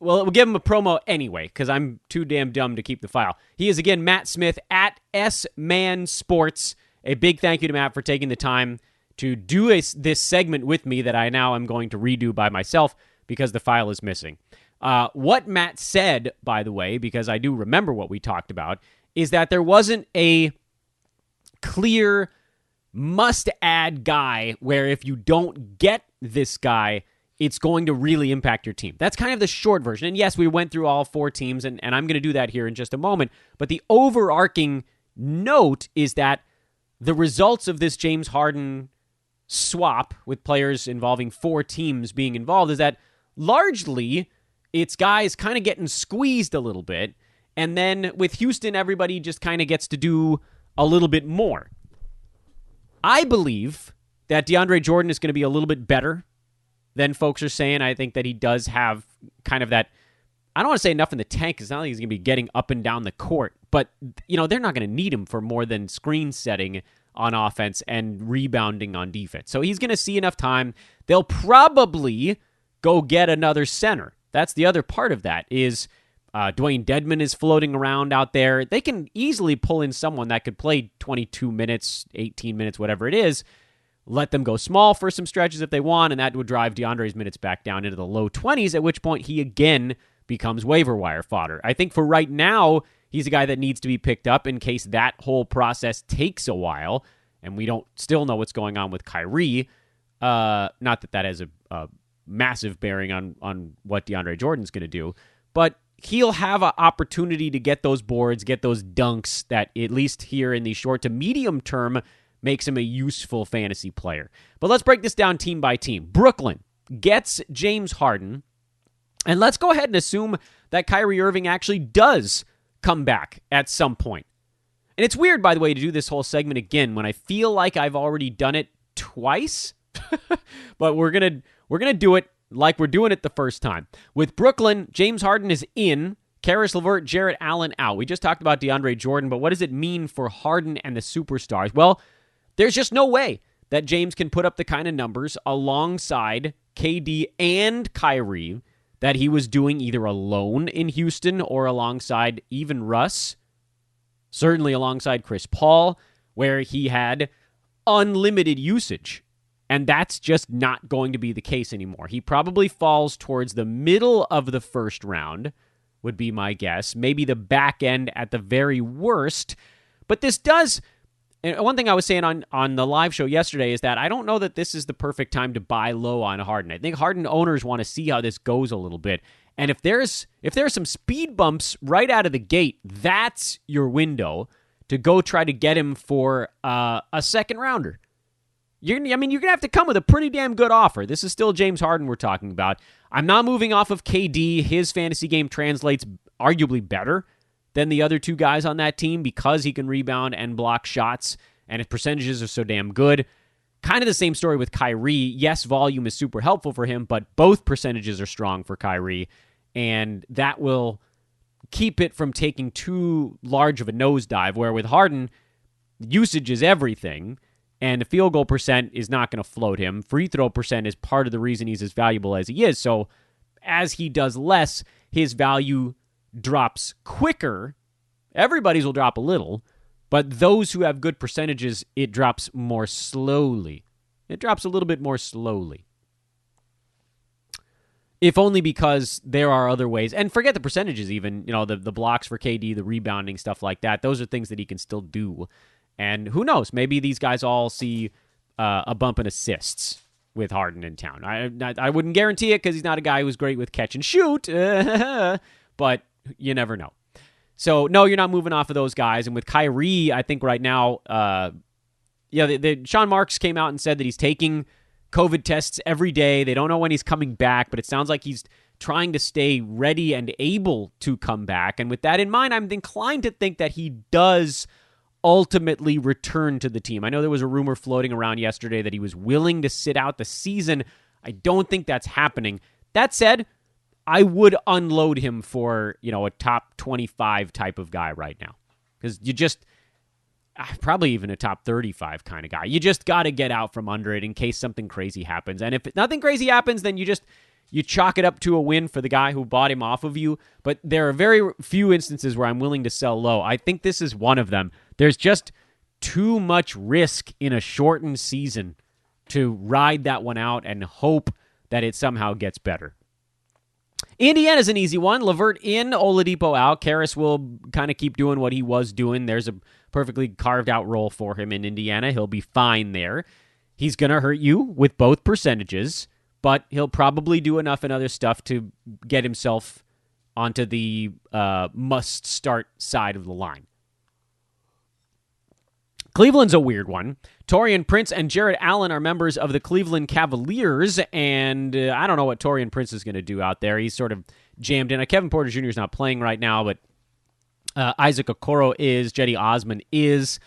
we'll give him a promo anyway, because I'm too damn dumb to keep the file. He is, again, Matt Smith at S-Man Sports. A big thank you to Matt for taking the time to do this segment with me that I now am going to redo by myself because the file is missing. What Matt said, by the way, because I do remember what we talked about, is that there wasn't a clear must-add guy where if you don't get this guy, it's going to really impact your team. That's kind of the short version. And yes, we went through all 4 teams, and I'm going to do that here in just a moment. But the overarching note is that the results of this James Harden swap with players involving 4 teams being involved is that largely it's guys kind of getting squeezed a little bit. And then with Houston, everybody just kind of gets to do a little bit more. I believe that DeAndre Jordan is going to be a little bit better than folks are saying. I think that he does have kind of that, I don't want to say enough in the tank because it's not like he's going to be getting up and down the court, but they're not going to need him for more than screen setting on offense and rebounding on defense. So he's going to see enough time. They'll probably go get another center. That's the other part of that is Dwayne Dedmon is floating around out there. They can easily pull in someone that could play 22 minutes, 18 minutes, whatever it is. Let them go small for some stretches if they want, and that would drive DeAndre's minutes back down into the low 20s, at which point he again becomes waiver wire fodder. I think for right now, he's a guy that needs to be picked up in case that whole process takes a while, and we don't still know what's going on with Kyrie. Not that has a massive bearing on what DeAndre Jordan's going to do, but he'll have an opportunity to get those boards, get those dunks that at least here in the short to medium term makes him a useful fantasy player. But let's break this down team by team. Brooklyn gets James Harden, and let's go ahead and assume that Kyrie Irving actually does come back at some point. And it's weird, by the way, to do this whole segment again when I feel like I've already done it twice, but we're gonna do it like we're doing it the first time. With Brooklyn, James Harden is in, Karis LeVert, Jarrett Allen out. We just talked about DeAndre Jordan, but what does it mean for Harden and the superstars? Well, there's just no way that James can put up the kind of numbers alongside KD and Kyrie that he was doing either alone in Houston or alongside even Russ, certainly alongside Chris Paul, where he had unlimited usage. And that's just not going to be the case anymore. He probably falls towards the middle of the first round, would be my guess. Maybe the back end at the very worst. But this does... And one thing I was saying on the live show yesterday is that I don't know that this is the perfect time to buy low on Harden. I think Harden owners want to see how this goes a little bit. And if there's some speed bumps right out of the gate, that's your window to go try to get him for a second rounder. You're going to have to come with a pretty damn good offer. This is still James Harden we're talking about. I'm not moving off of KD. His fantasy game translates arguably better than the other 2 guys on that team because he can rebound and block shots, and his percentages are so damn good. Kind of the same story with Kyrie. Yes, volume is super helpful for him, but both percentages are strong for Kyrie, and that will keep it from taking too large of a nosedive, where with Harden, usage is everything, and the field goal percent is not going to float him. Free throw percent is part of the reason he's as valuable as he is, so as he does less, his value drops quicker. Everybody's will drop a little, but those who have good percentages, it drops more slowly. It drops a little bit more slowly. If only because there are other ways. And forget the percentages even, the blocks for KD, the rebounding, stuff like that. Those are things that he can still do. And who knows? Maybe these guys all see a bump in assists with Harden in town. I wouldn't guarantee it because he's not a guy who's great with catch and shoot, but you never know. So, no, you're not moving off of those guys. And with Kyrie, I think right now, Sean Marks came out and said that he's taking COVID tests every day. They don't know when he's coming back, but it sounds like he's trying to stay ready and able to come back. And with that in mind, I'm inclined to think that he does ultimately return to the team. I know there was a rumor floating around yesterday that he was willing to sit out the season. I don't think that's happening. That said, I would unload him for, a top 25 type of guy right now. Because you just, probably even a top 35 kind of guy. You just got to get out from under it in case something crazy happens. And if nothing crazy happens, then you chalk it up to a win for the guy who bought him off of you. But there are very few instances where I'm willing to sell low. I think this is one of them. There's just too much risk in a shortened season to ride that one out and hope that it somehow gets better. Indiana's an easy one. LeVert in, Oladipo out. Karras will kind of keep doing what he was doing. There's a perfectly carved-out role for him in Indiana. He'll be fine there. He's going to hurt you with both percentages, but he'll probably do enough in other stuff to get himself onto the must-start side of the line. Cleveland's a weird one. Taurean Prince and Jarrett Allen are members of the Cleveland Cavaliers, and I don't know what Taurean Prince is going to do out there. He's sort of jammed in. Kevin Porter Jr. is not playing right now, but Isaac Okoro is. Jetty Osman is.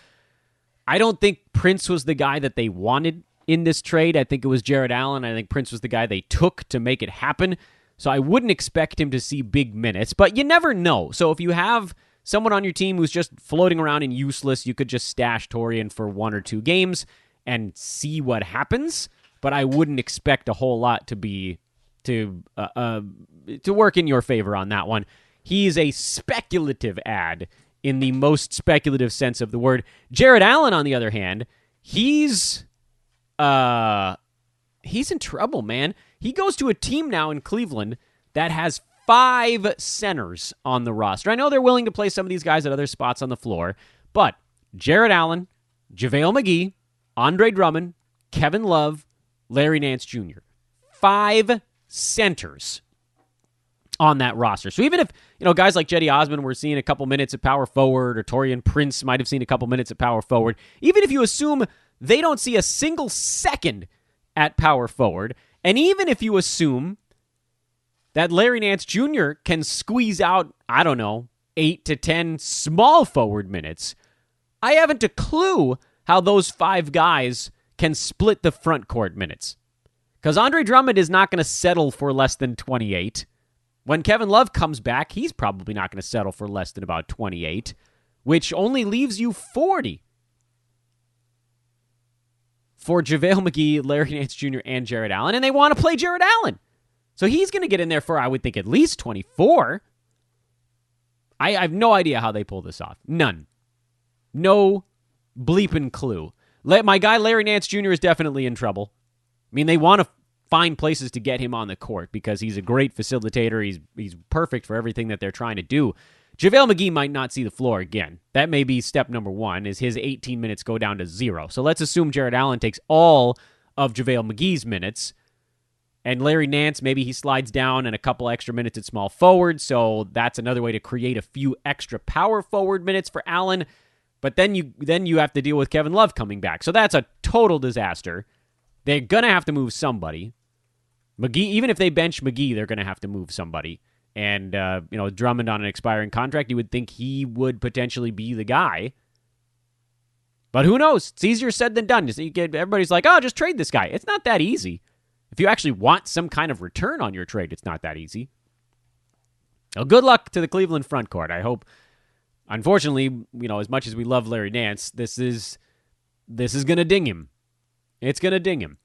I don't think Prince was the guy that they wanted in this trade. I think it was Jarrett Allen. I think Prince was the guy they took to make it happen. So I wouldn't expect him to see big minutes, but you never know. So if you have someone on your team who's just floating around and useless, you could just stash Taurean for 1 or 2 games and see what happens. But I wouldn't expect a whole lot to work in your favor on that one. He's a speculative ad in the most speculative sense of the word. Jarrett Allen, on the other hand, he's in trouble, man. He goes to a team now in Cleveland that has 5 centers on the roster. I know they're willing to play some of these guys at other spots on the floor, but Jarrett Allen, JaVale McGee, Andre Drummond, Kevin Love, Larry Nance Jr. 5 centers on that roster. So even if, guys like Jetty Osman were seeing a couple minutes at power forward, or Taurean Prince might have seen a couple minutes at power forward, even if you assume they don't see a single second at power forward, and even if you assume that Larry Nance Jr. can squeeze out, 8 to 10 small forward minutes, I haven't a clue how those 5 guys can split the front court minutes. Because Andre Drummond is not going to settle for less than 28. When Kevin Love comes back, he's probably not going to settle for less than about 28, which only leaves you 40 for JaVale McGee, Larry Nance Jr., and Jarrett Allen, and they want to play Jarrett Allen. So he's going to get in there for, I would think, at least 24. I have no idea how they pull this off. None. No bleeping clue. My guy Larry Nance Jr. is definitely in trouble. I mean, they want to find places to get him on the court because he's a great facilitator. He's perfect for everything that they're trying to do. JaVale McGee might not see the floor again. That may be step number 1, is his 18 minutes go down to 0. So let's assume Jarrett Allen takes all of JaVale McGee's minutes, and Larry Nance, maybe he slides down and a couple extra minutes at small forward, so that's another way to create a few extra power forward minutes for Allen. But then you have to deal with Kevin Love coming back. So that's a total disaster. They're going to have to move somebody. McGee, even if they bench McGee, they're going to have to move somebody. And, Drummond on an expiring contract, you would think he would potentially be the guy. But who knows? It's easier said than done. Everybody's like, oh, just trade this guy. It's not that easy. If you actually want some kind of return on your trade, it's not that easy. Well, good luck to the Cleveland front court. I hope, unfortunately, as much as we love Larry Nance, this is going to ding him. It's going to ding him.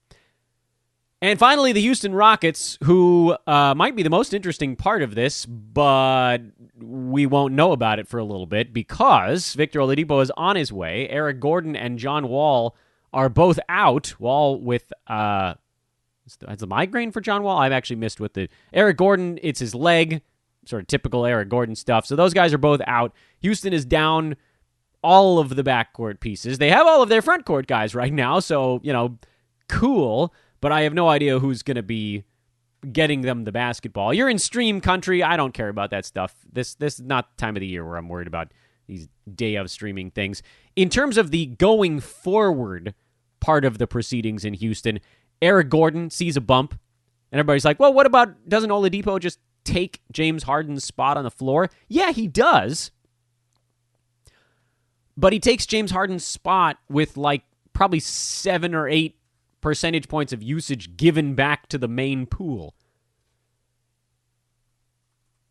And finally, the Houston Rockets, who might be the most interesting part of this, but we won't know about it for a little bit because Victor Oladipo is on his way. Eric Gordon and John Wall are both out. Wall with has the migraine for John Wall? I've actually missed with the Eric Gordon. It's his leg, sort of typical Eric Gordon stuff. So those guys are both out. Houston is down all of the backcourt pieces. They have all of their front court guys right now, so cool. But I have no idea who's going to be getting them the basketball. You're in stream country. I don't care about that stuff. This is not the time of the year where I'm worried about these day of streaming things. In terms of the going forward part of the proceedings in Houston, Eric Gordon sees a bump, and everybody's like, well, what about, doesn't Oladipo just take James Harden's spot on the floor? Yeah, he does. But he takes James Harden's spot with probably 7 or 8 percentage points of usage given back to the main pool.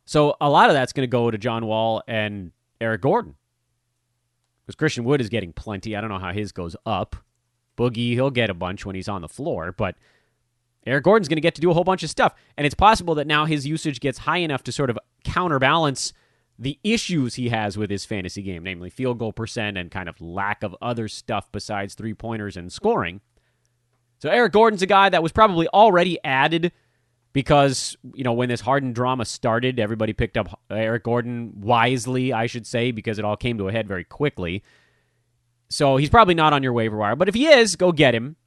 So a lot of that's going to go to John Wall and Eric Gordon. Because Christian Wood is getting plenty. I don't know how his goes up. Boogie, he'll get a bunch when he's on the floor. But Eric Gordon's going to get to do a whole bunch of stuff. And it's possible that now his usage gets high enough to sort of counterbalance the issues he has with his fantasy game, namely field goal percent and kind of lack of other stuff besides three-pointers and scoring. So Eric Gordon's a guy that was probably already added because, when this Harden drama started, everybody picked up Eric Gordon wisely, I should say, because it all came to a head very quickly. So he's probably not on your waiver wire. But if he is, go get him.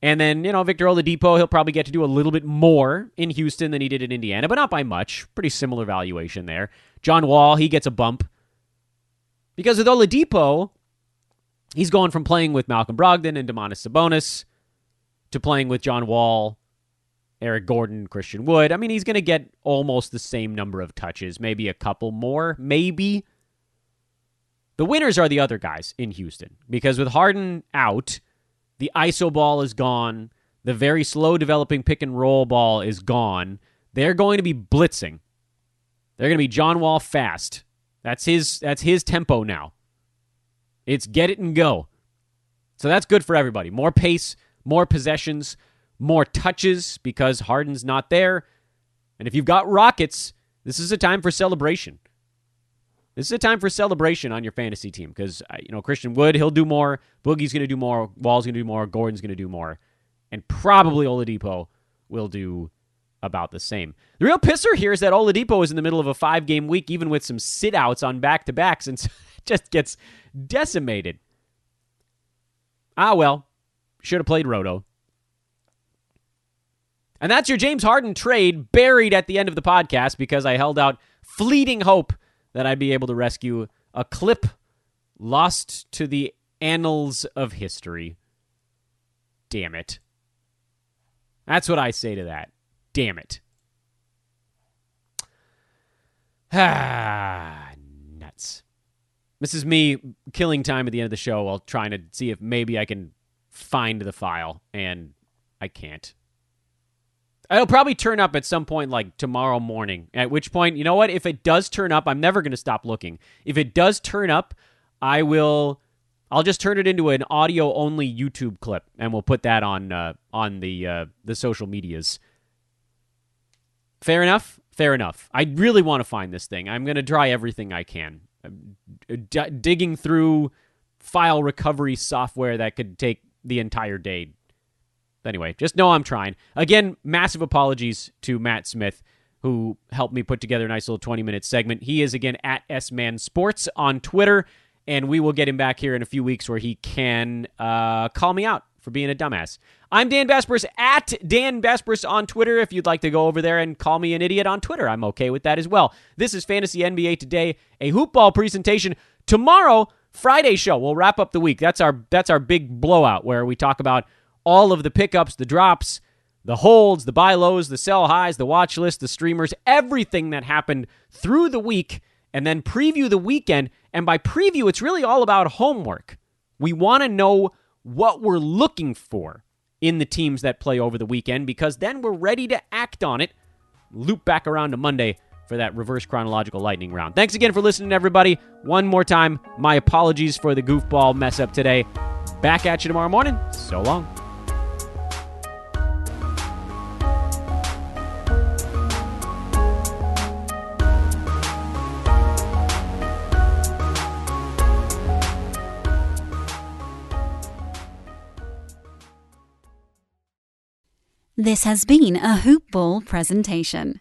And then, Victor Oladipo, he'll probably get to do a little bit more in Houston than he did in Indiana, but not by much. Pretty similar valuation there. John Wall, he gets a bump. Because with Oladipo, he's going from playing with Malcolm Brogdon and Domantas Sabonis to playing with John Wall, Eric Gordon, Christian Wood. I mean, he's going to get almost the same number of touches, maybe a couple more, maybe. The winners are the other guys in Houston, because with Harden out, the ISO ball is gone. The very slow developing pick and roll ball is gone. They're going to be blitzing. They're going to be John Wall fast. That's his tempo now. It's get it and go. So that's good for everybody. More pace, more possessions, more touches because Harden's not there. And if you've got Rockets, this is a time for celebration. This is a time for celebration on your fantasy team because, Christian Wood, he'll do more. Boogie's going to do more. Wall's going to do more. Gordon's going to do more. And probably Oladipo will do about the same. The real pisser here is that Oladipo is in the middle of a 5-game week, even with some sit-outs on back-to-backs, and just gets decimated. Well, should have played Roto. And that's your James Harden trade buried at the end of the podcast because I held out fleeting hope that I'd be able to rescue a clip lost to the annals of history. Damn it. That's what I say to that. Damn it. Nuts. This is me killing time at the end of the show while trying to see if maybe I can find the file, and I can't. It'll probably turn up at some point like tomorrow morning, at which point, you know what? If it does turn up, I'm never going to stop looking. If it does turn up, I'll just turn it into an audio-only YouTube clip, and we'll put that on the social medias. Fair enough? Fair enough. I really want to find this thing. I'm going to try everything I can. Digging through file recovery software that could take the entire day. Anyway, just know I'm trying. Again, massive apologies to Matt Smith, who helped me put together a nice little 20-minute segment. He is, again, at SManSports on Twitter, and we will get him back here in a few weeks where he can call me out for being a dumbass. I'm Dan Vespers, at Dan Vespers on Twitter. If you'd like to go over there and call me an idiot on Twitter, I'm okay with that as well. This is Fantasy NBA Today, a hoopball presentation. Tomorrow, Friday show, we'll wrap up the week. That's our big blowout where we talk about all of the pickups, the drops, the holds, the buy lows, the sell highs, the watch list, the streamers, everything that happened through the week, and then preview the weekend. And by preview, it's really all about homework. We want to know what we're looking for in the teams that play over the weekend, because then we're ready to act on it. Loop back around to Monday for that reverse chronological lightning round. Thanks again for listening, everybody. One more time, my apologies for the goofball mess up today. Back at you tomorrow morning. So long. This has been a Hoop Ball presentation.